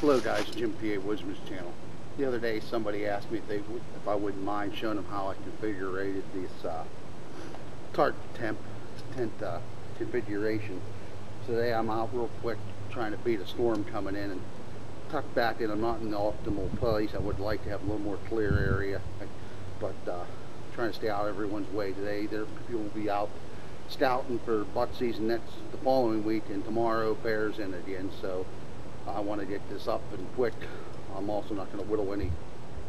Hello guys, Jim Pawoodsman's channel. The other day somebody asked me if I wouldn't mind showing them how I configured this Tarp tent configuration. So today I'm out real quick trying to beat a storm coming in and tucked back in. I'm not in the optimal place. I would like to have a little more clear area, but trying to stay out of everyone's way today. People will be out scouting for buck season next the following week, and tomorrow bears in again. So I want to get this up and quick. I'm also not going to whittle any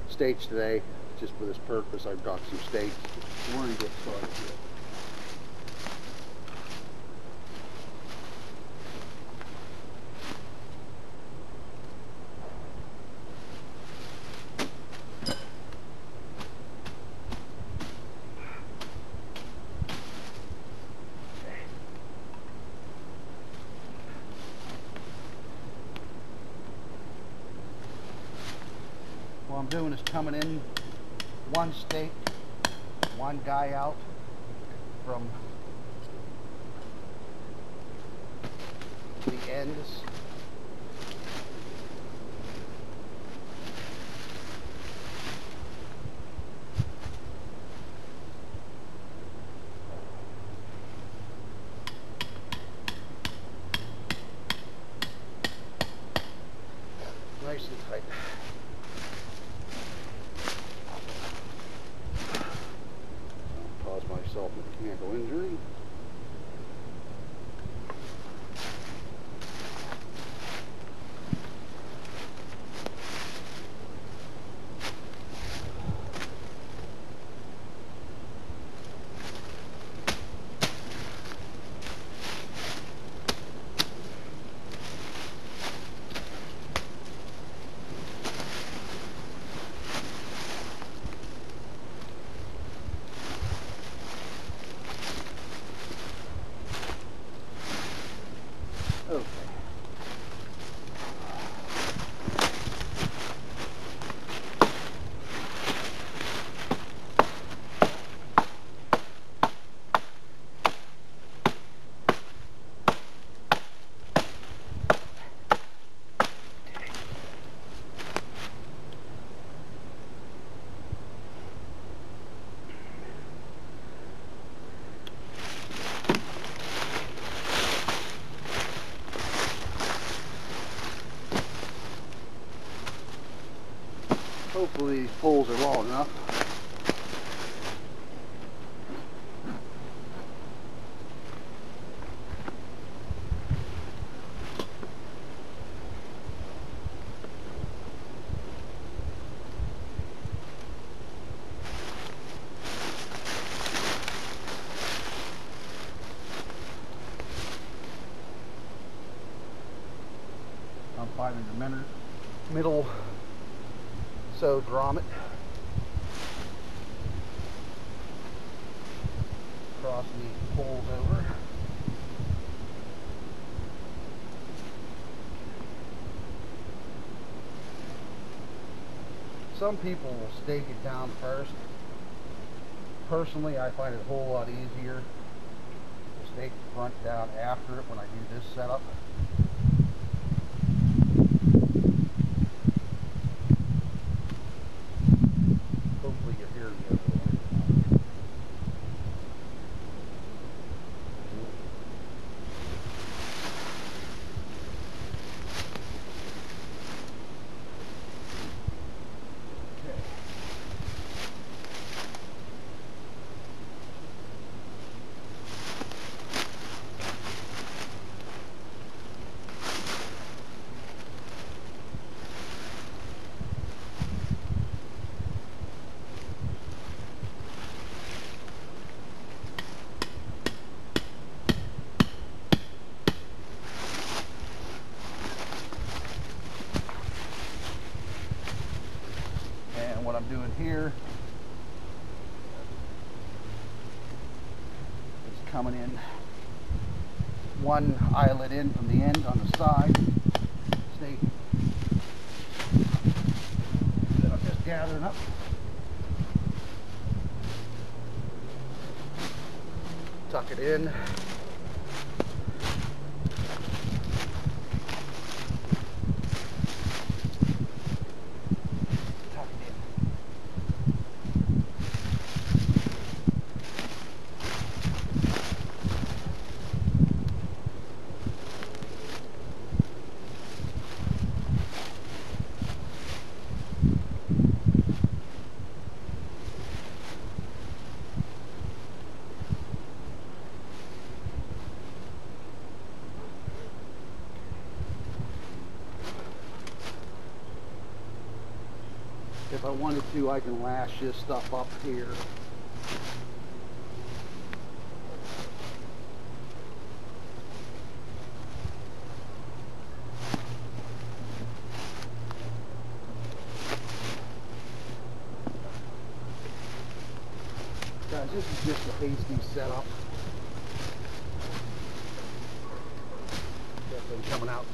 stakes today, just for this purpose. I've got some stakes. We're going to get started here. What I'm doing is coming in one stake, one guy out from the ends. Nice and tight. Myself a mechanical injury. Okay. Hopefully these poles are long enough. I'm finding the middle sewed grommet crossing these poles over. Some people will stake it down first. Personally, I find it a whole lot easier to stake the front down after it when I do this setup. What I'm doing here is coming in one eyelet in from the end on the side. Stake. Then I'm just gathering up. Tuck it in. I wanted to, I can lash this stuff up here. Guys, this is just a hasty setup. Definitely coming out.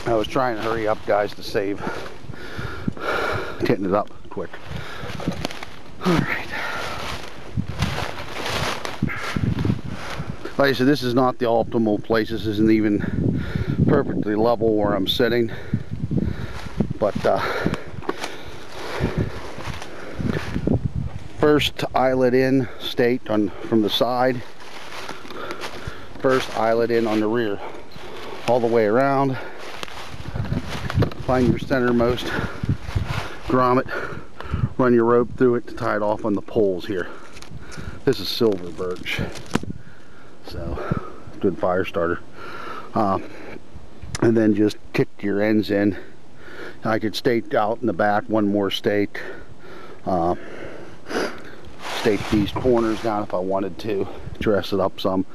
I was trying to hurry up, guys, to save getting it up quick. Alright. Like I said, this is not the optimal place. This isn't even perfectly level where I'm sitting. But first eyelet in state from the side. First eyelet in on the rear. All the way around. Find your centermost grommet, run your rope through it to tie it off on the poles here. This is silver birch, so good fire starter. And then just kick your ends in. I could stake out in the back one more stake. Stake these corners down if I wanted to, dress it up some,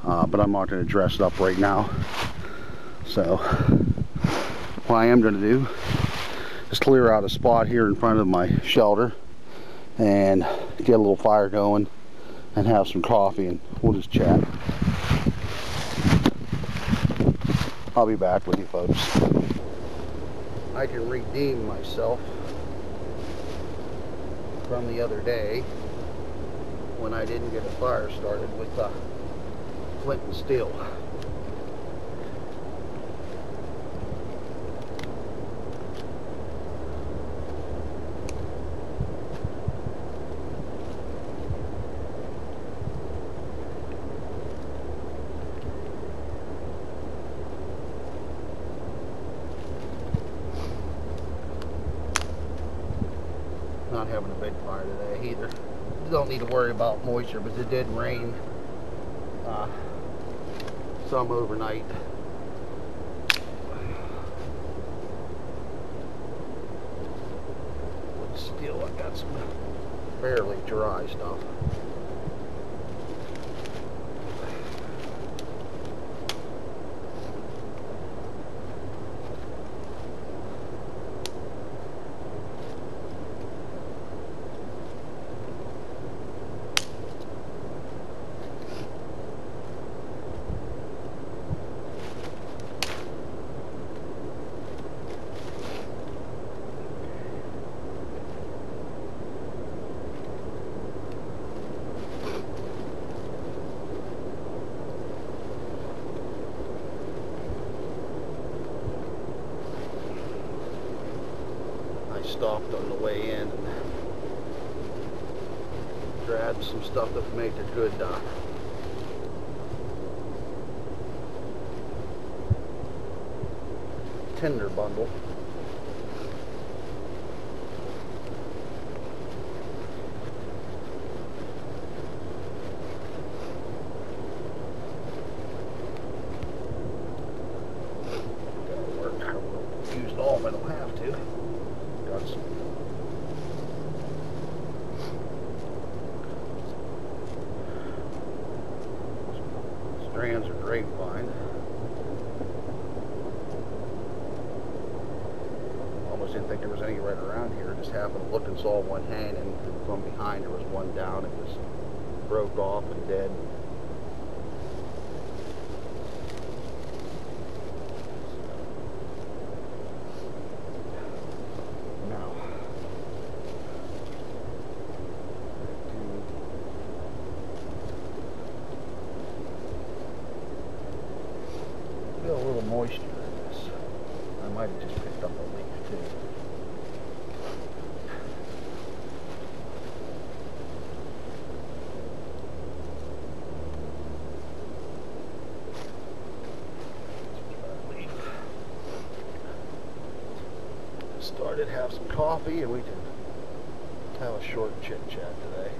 but I'm not going to dress it up right now. So what I am going to do is clear out a spot here in front of my shelter and get a little fire going and have some coffee, and we'll just chat. I'll be back with you folks. I can redeem myself from the other day when I didn't get a fire started with flint and steel. Not having a big fire today either. Don't need to worry about moisture, but it did rain some overnight. But still, I got some fairly dry stuff. Stopped on the way in and grabbed some stuff that made a good tinder bundle. That'll work. use it all if I don't have to. Got some strands of grapevine. Almost didn't think there was any right around here. Just happened to look and saw one hanging, and from behind there was one down. It was broke off and dead. Feel a little moisture in this. I might have just picked up a leaf too. Started, have some coffee, and we can have a short chit chat today.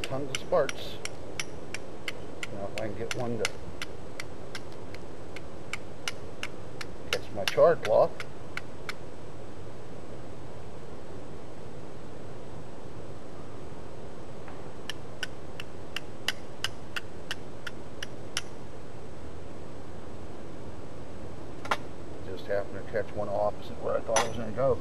Tons of sparks. Now if I can get one to catch my char cloth. Just happened to catch one opposite where I thought I was going to go.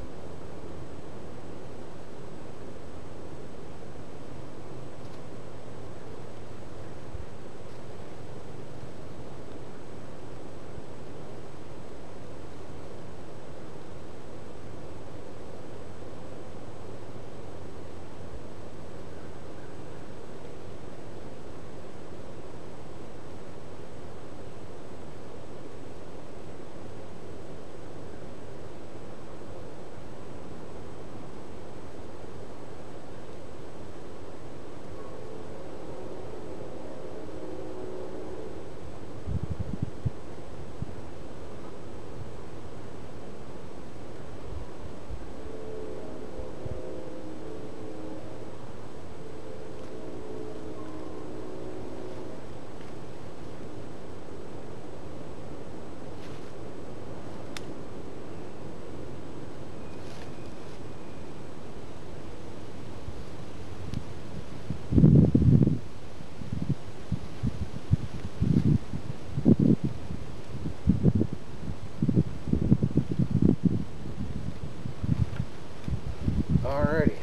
Alrighty,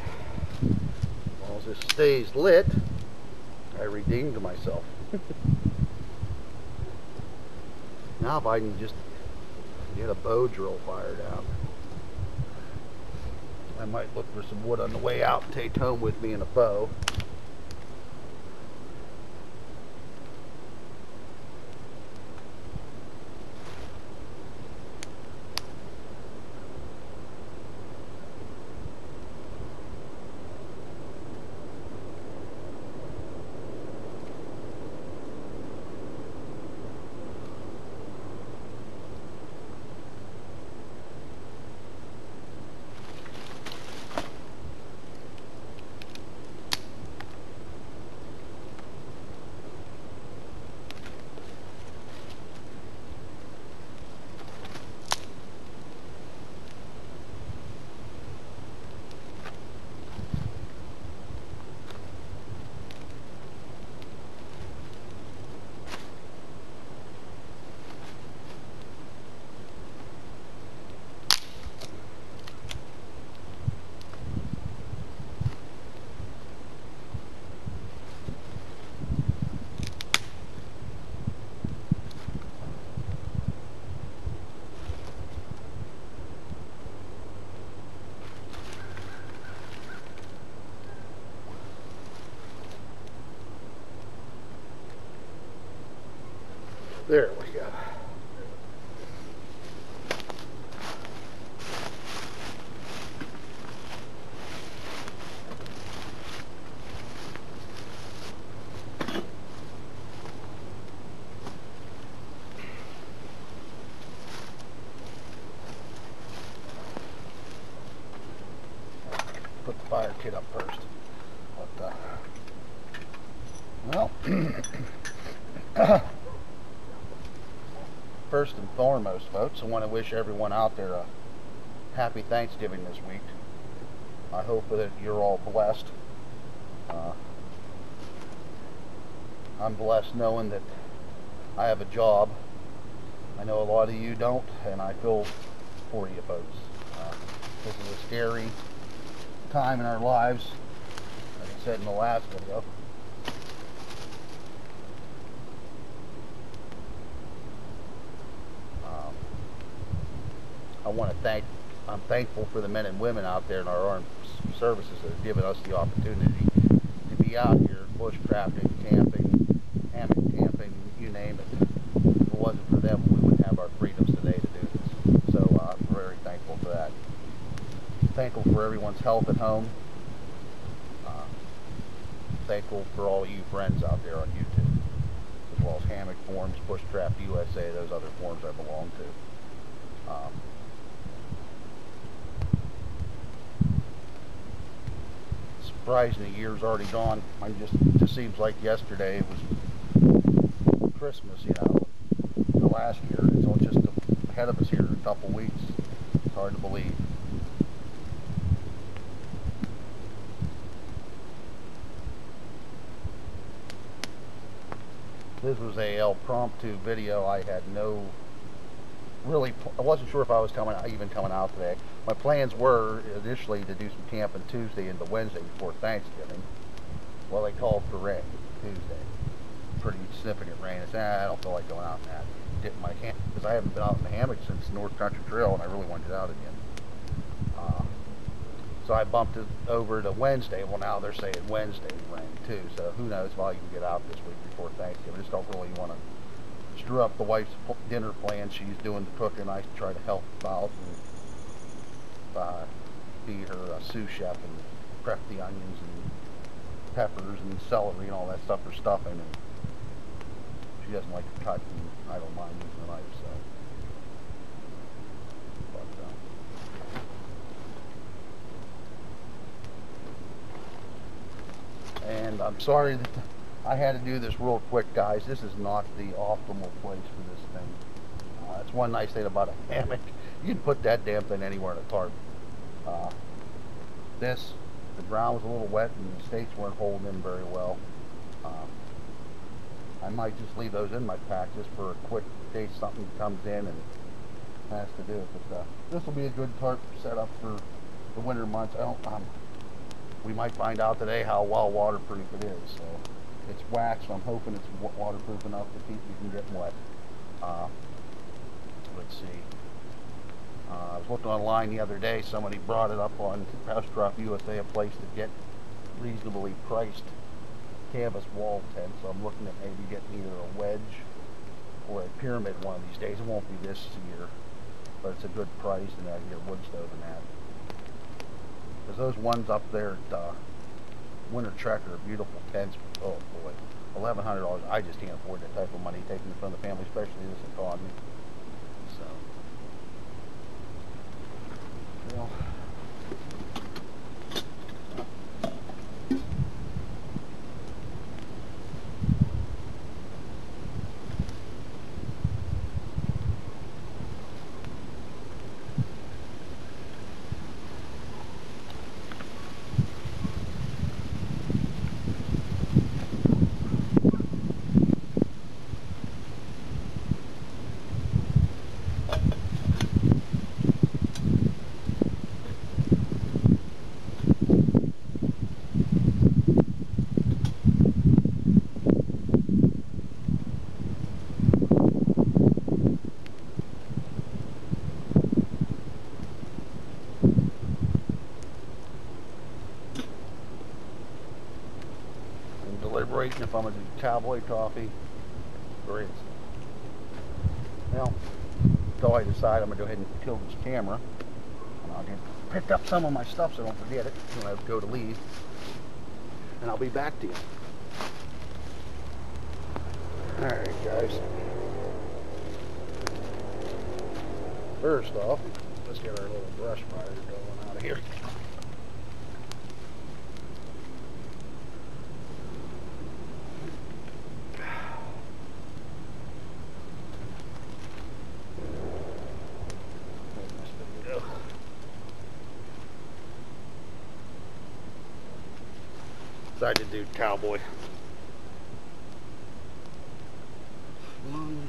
as long as this stays lit, I redeemed myself. Now if I can just get a bow drill fired out, I might look for some wood on the way out and take home with me in a bow. There we go. Put the fire kit up first. But, well, first and foremost, folks, I want to wish everyone out there a happy Thanksgiving this week. I hope that you're all blessed. I'm blessed knowing that I have a job. I know a lot of you don't, and I feel for you folks. This is a scary time in our lives, like I said in the last video. I'm thankful for the men and women out there in our armed services that have given us the opportunity to be out here bushcrafting, camping, hammock camping, you name it. If it wasn't for them, we wouldn't have our freedoms today to do this. So I'm very thankful for that. Thankful for everyone's health at home. Thankful for all you friends out there on YouTube, as well as Hammock Forums, Bushcraft USA, those other forums I belong to. Surprising the year's already gone. It just seems like yesterday it was Christmas, you know, the last year. It's all just ahead of us here in a couple weeks. It's hard to believe. This was a impromptu video. I had I wasn't sure if I was even coming out today. My plans were initially to do some camping Tuesday into Wednesday before Thanksgiving. Well, they called for rain Tuesday. Pretty significant rain. I said, I don't feel like going out in that. Dip my camp, because I haven't been out in the hammock since North Country Trail, and I really want to get out again. So I bumped it over to Wednesday. Well, now they're saying Wednesday rain too. So who knows if I can get out this week before Thanksgiving. I just don't really want to screw up the wife's dinner plan. She's doing the cooking. I try to help out and be her sous chef and prep the onions and peppers and celery and all that stuff for stuffing. And she doesn't like to cut, and I don't mind using a knife. So, and I'm sorry that I had to do this real quick, guys. This is not the optimal place for this thing. That's one nice thing about a hammock. You can put that damn thing anywhere in a tarp. The ground was a little wet and the stakes weren't holding in very well. I might just leave those in my pack just for a quick case something comes in and has to do it. But this will be a good tarp setup for the winter months. We might find out today how well waterproof it is. So it's wax, so I'm hoping it's waterproof enough to keep you from getting wet. Let's see. I was looking online the other day. Somebody brought it up on Bushcraft USA, a place to get reasonably priced canvas wall tent. So I'm looking at maybe getting either a wedge or a pyramid one of these days. It won't be this year, but it's a good price, and I can get a wood stove in that. Because those ones up there at Winter Trek are beautiful tents. Oh boy, $1,100. I just can't afford that type of money taking it from the family, especially this economy. So, well. Deliberating if I'm going to do cowboy coffee or instant. Well, until I decide I'm going to go ahead and tilt this camera. And I'll get picked up some of my stuff so I don't forget it when I go to leave. And I'll be back to you. Alright guys. First off, let's get our little brush fire going out of here. Decided to do cowboy. One.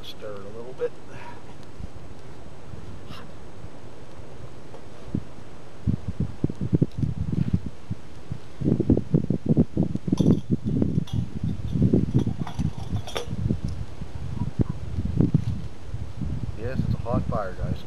Stir it a little bit. Yes, it's a hot fire, guys.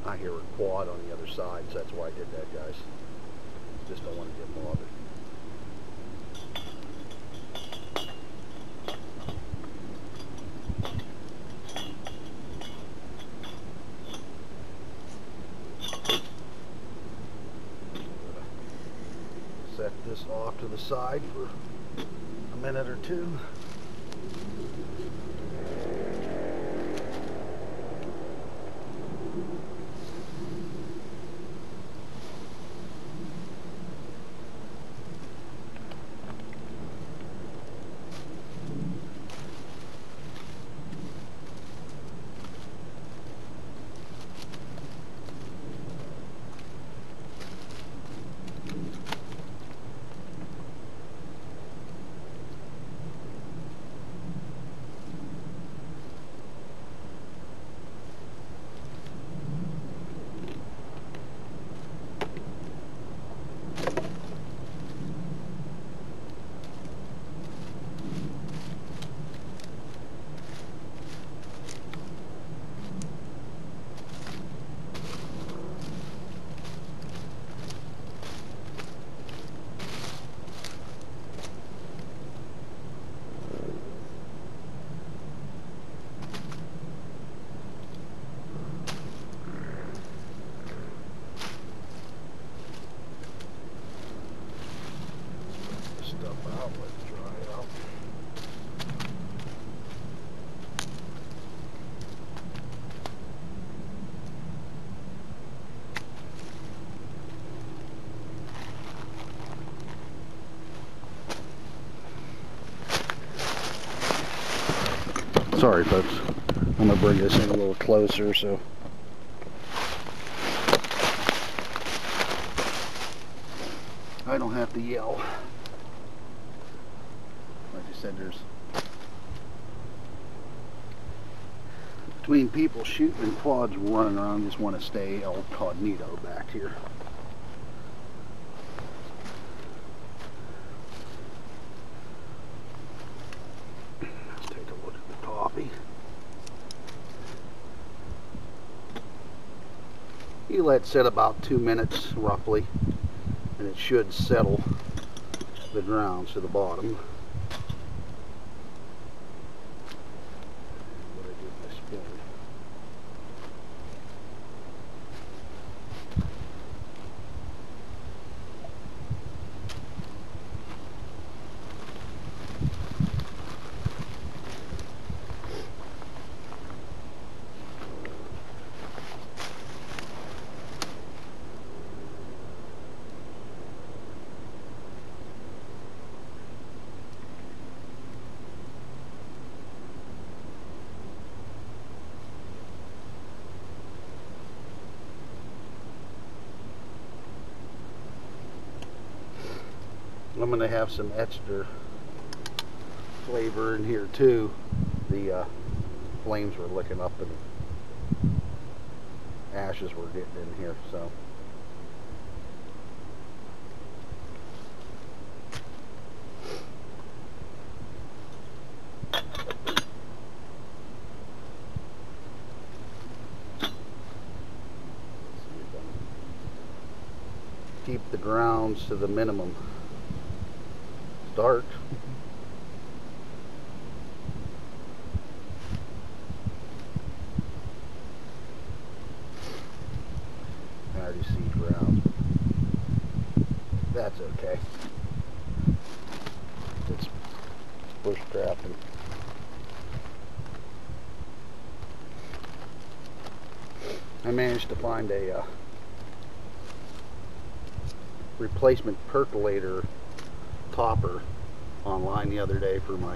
I hear a quad on the other side, so that's why I did that, guys. Just don't want to get bothered. Set this off to the side for a minute or two. Sorry folks, I'm going to bring this in a little closer so I don't have to yell. Like I said, there's between people shooting and quads running around, just want to stay el cognito back here. Let's take a look at the coffee. You let it sit about 2 minutes roughly, and it should settle the grounds to the bottom. What do I do with my spoon? I'm going to have some extra flavor in here too. The flames were licking up and ashes were getting in here, so. Keep the grounds to the minimum. Dark. I already see ground. That's okay. It's bushcrafting. I managed to find a replacement percolator topper online the other day for my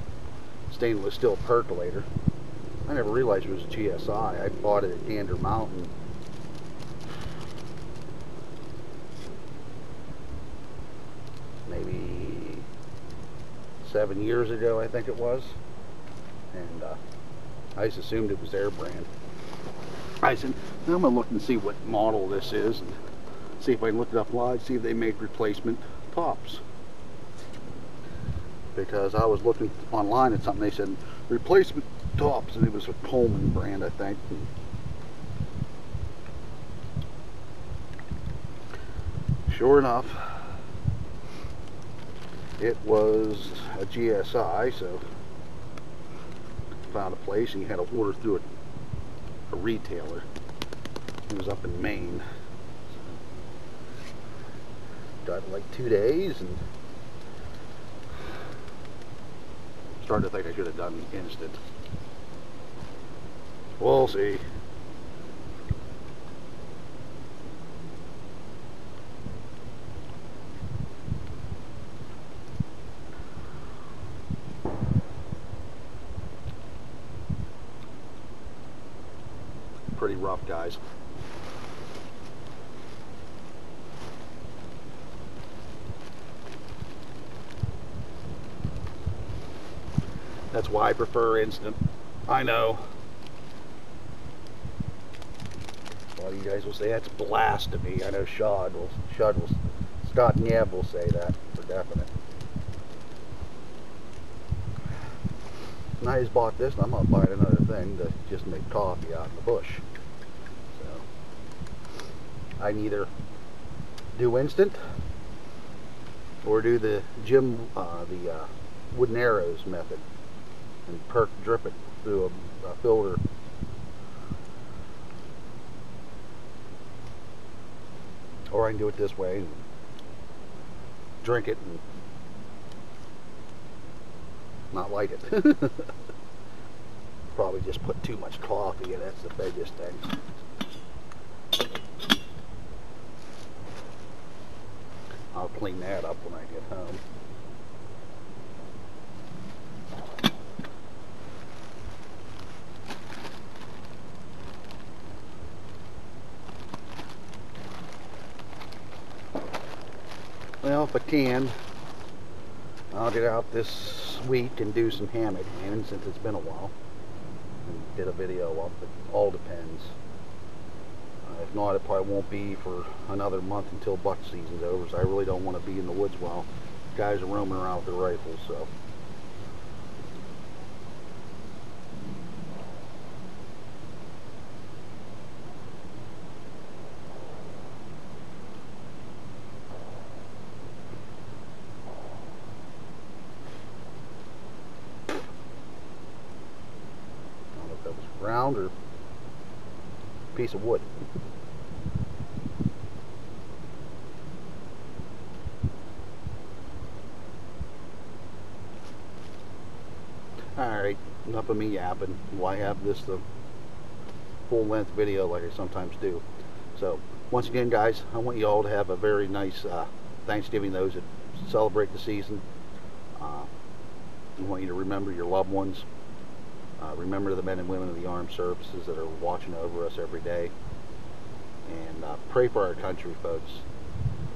stainless steel percolator. I never realized it was GSI. I bought it at Gander Mountain maybe 7 years ago, I think it was, and I just assumed it was their brand. I said, I'm going to look and see what model this is and see if I can look it up live, see if they make replacement tops. Because I was looking online at something, they said replacement tops, and it was a Coleman brand, I think. And sure enough, it was a GSI, so found a place and you had to order through a retailer. It was up in Maine. Got it like 2 days and starting to think I should have done instant. We'll see. Pretty rough, guys. That's why I prefer instant. I know. A lot of you guys will say that's blasphemy. I know Scott and Yev will say that for definite. And I just bought this and I'm not buying another thing to just make coffee out in the bush. So I can either do instant or do the wooden arrows method and drip it through a filter. Or I can do it this way and drink it and not like it. Probably just put too much coffee in it, that's the biggest thing. I'll clean that up when I get home. Well, if I can, I'll get out this week and do some hammock canning since it's been a while. And did a video of it. All depends. If not, it probably won't be for another month until buck season's over, so I really don't want to be in the woods while guys are roaming around with their rifles. So round or piece of wood. Alright, enough of me yapping. Why have this the full length video like I sometimes do? So once again, guys, I want you all to have a very nice Thanksgiving, those that celebrate the season. I want you to remember your loved ones. Remember the men and women of the armed services that are watching over us every day. And pray for our country, folks.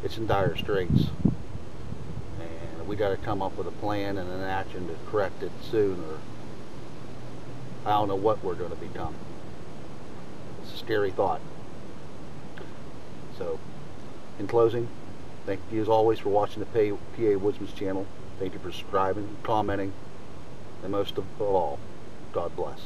It's in dire straits. And we got to come up with a plan and an action to correct it soon, or I don't know what we're going to become. It's a scary thought. So, in closing, thank you as always for watching the Pawoodsman's channel. Thank you for subscribing, commenting, and most of all, God bless.